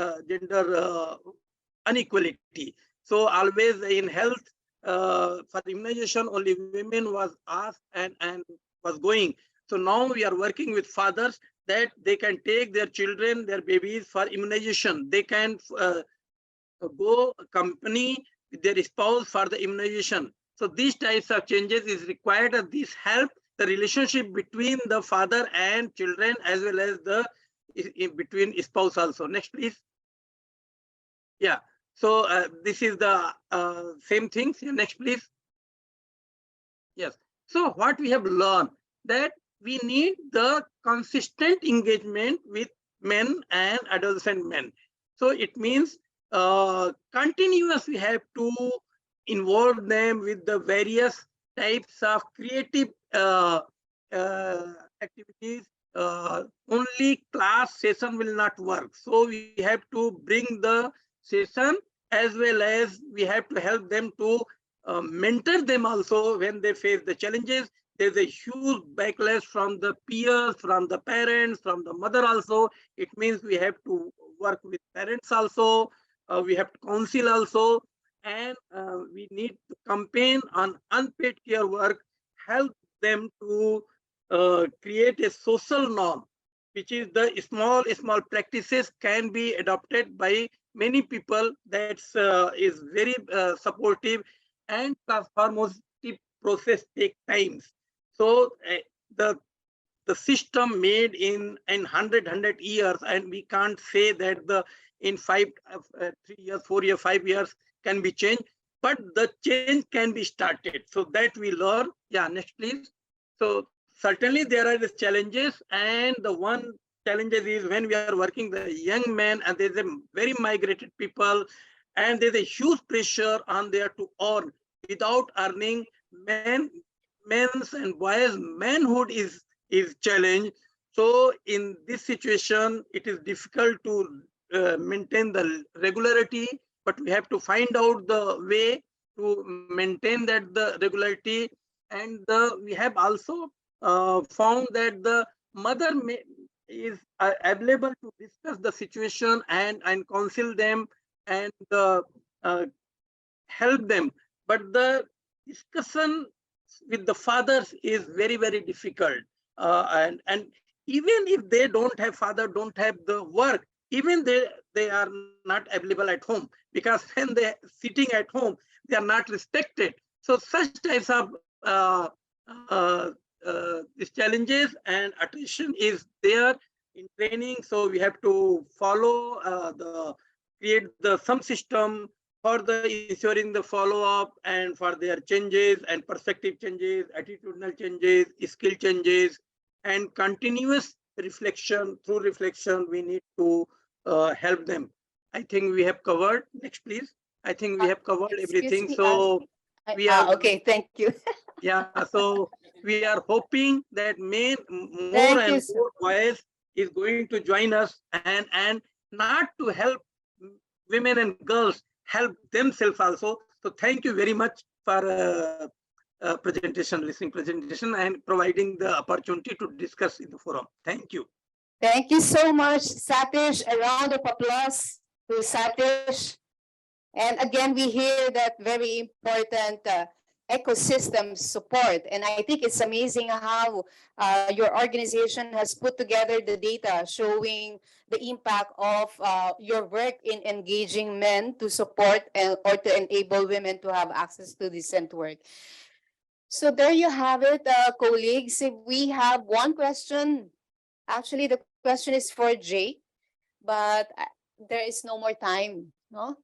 S7: inequality. So always in health for immunization, only women was asked and was going. So now we are working with fathers that they can take their children, their babies for immunization. They can go company with their spouse for the immunization. So these types of changes is required, and this help the relationship between the father and children as well as the between spouse also. Next, please. Yeah. So this is the same things. Next, please. Yes. So what we have learned that we need the consistent engagement with men and adolescent men. So it means continuous we have to involve them with the various types of creative activities. Only class session will not work. So we have to bring the session as well as we have to help them to mentor them also when they face the challenges. There's a huge backlash from the peers, from the parents, from the mother also. It means we have to work with parents also. We have to counsel also. And we need to campaign on unpaid care work, help them to create a social norm, which is the small practices can be adopted by many people. That's is very supportive, and transformative process take times. So the the system made in 100 years, and we can't say that the in 3 years, 4 years, 5 years can be changed, but the change can be started. So that we learn. Yeah, next please. So certainly there are the challenges, and the one challenges is when we are working the young men, and there's a very migrated people, and there's a huge pressure on there to earn. Without earning, men's and boys manhood is challenged. So in this situation, it is difficult to maintain the regularity, but we have to find out the way to maintain that the regularity. And we have also found that the mother is available to discuss the situation and counsel them and uh, help them. But the discussion with the fathers is very difficult. And even if they don't have father, don't have the work, even they are not available at home, because when they sitting at home, they are not respected. So such types of these challenges and attrition is there in training. So we have to follow the create the some system for the ensuring the follow-up and for their changes and perspective changes, attitudinal changes, skill changes, and continuous reflection. Through reflection, we need to help them. I think we have covered. Next, please. I think we have covered
S1: Excuse
S7: everything.
S1: me,
S7: So we are
S1: okay, thank you.
S7: yeah. So we are hoping that more
S1: Thank
S7: and
S1: you, sir.
S7: more boys is going to join us and not to help women and girls, help themselves also. So thank you very much for presentation, listening presentation, and providing the opportunity to discuss in the forum. Thank you.
S1: Thank you so much, Satish. A round of applause to Satish. And again, we hear that very important ecosystem support. And I think it's amazing how your organization has put together the data showing the impact of your work in engaging men to support or to enable women to have access to decent work. So there you have it, colleagues. If we have one question, actually the question is for Jay, but there is no more time, no?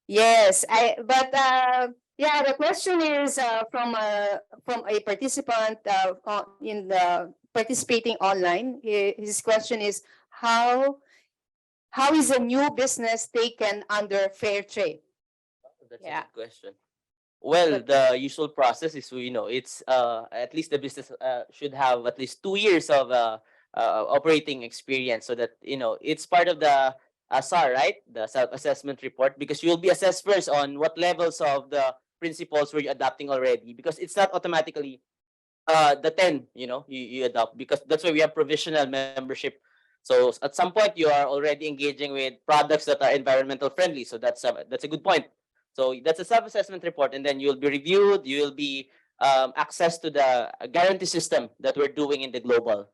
S1: Yes, yeah, the question is from a participant in the participating online. His question is how is a new business taken under fair trade?
S2: That's
S1: Yeah.
S2: a good question. Well, the usual process is, it's at least the business should have at least 2 years of operating experience, so that it's part of the SAR, right? The self-assessment report, because you'll be assessed first on what levels of the principles were you adopting already, because it's not automatically the 10 you adopt, because that's why we have provisional membership. So at some point you are already engaging with products that are environmental friendly, so that's a good point. So that's a self-assessment report, and then you'll be reviewed. You will be access to the guarantee system that we're doing in the global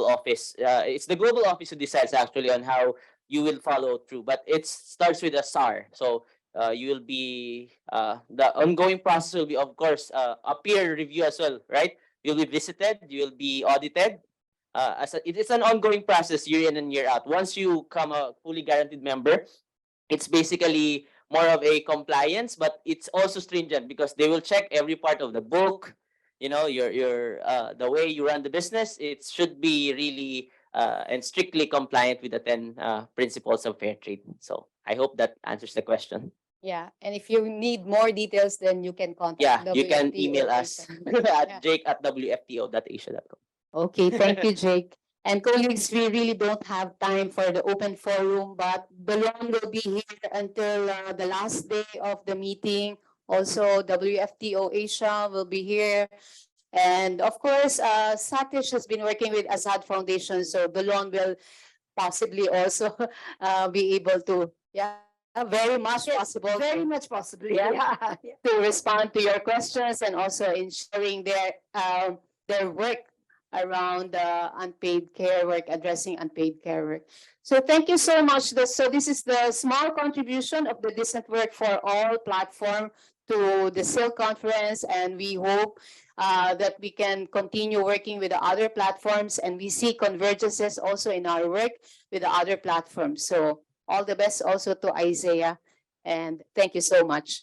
S2: office. It's the global office who decides actually on how you will follow through, but it starts with a SAR. So you will be the ongoing process will be, of course, a peer review as well, right? You'll be visited, you will be audited. It's an ongoing process year in and year out. Once you become a fully guaranteed member, it's basically more of a compliance, but it's also stringent because they will check every part of the book. You know, your the way you run the business, it should be really and strictly compliant with the 10 principles of fair trade. So I hope that answers the question.
S1: Yeah, and if you need more details, then you can contact.
S2: Yeah, you can
S1: WFTO
S2: email us
S1: Asia.
S2: at
S1: Yeah.
S2: jake@wfto.asia.com.
S1: Okay, thank you, Jake. And colleagues, we really don't have time for the open forum, but Belon will be here until the last day of the meeting. Also, WFTO Asia will be here. And of course, Satish has been working with Azad Foundation, so Belon will possibly also be able to, yeah, very much possible.
S3: Very much possible.
S1: Yeah.
S3: Yeah.
S1: To respond to your questions and also in sharing their work around unpaid care work, addressing unpaid care work. So thank you so much. So this is the small contribution of the Decent Work for All platform to the SIL conference, and we hope that we can continue working with the other platforms, and we see convergences also in our work with the other platforms. So all the best also to Isaiah, and thank you so much.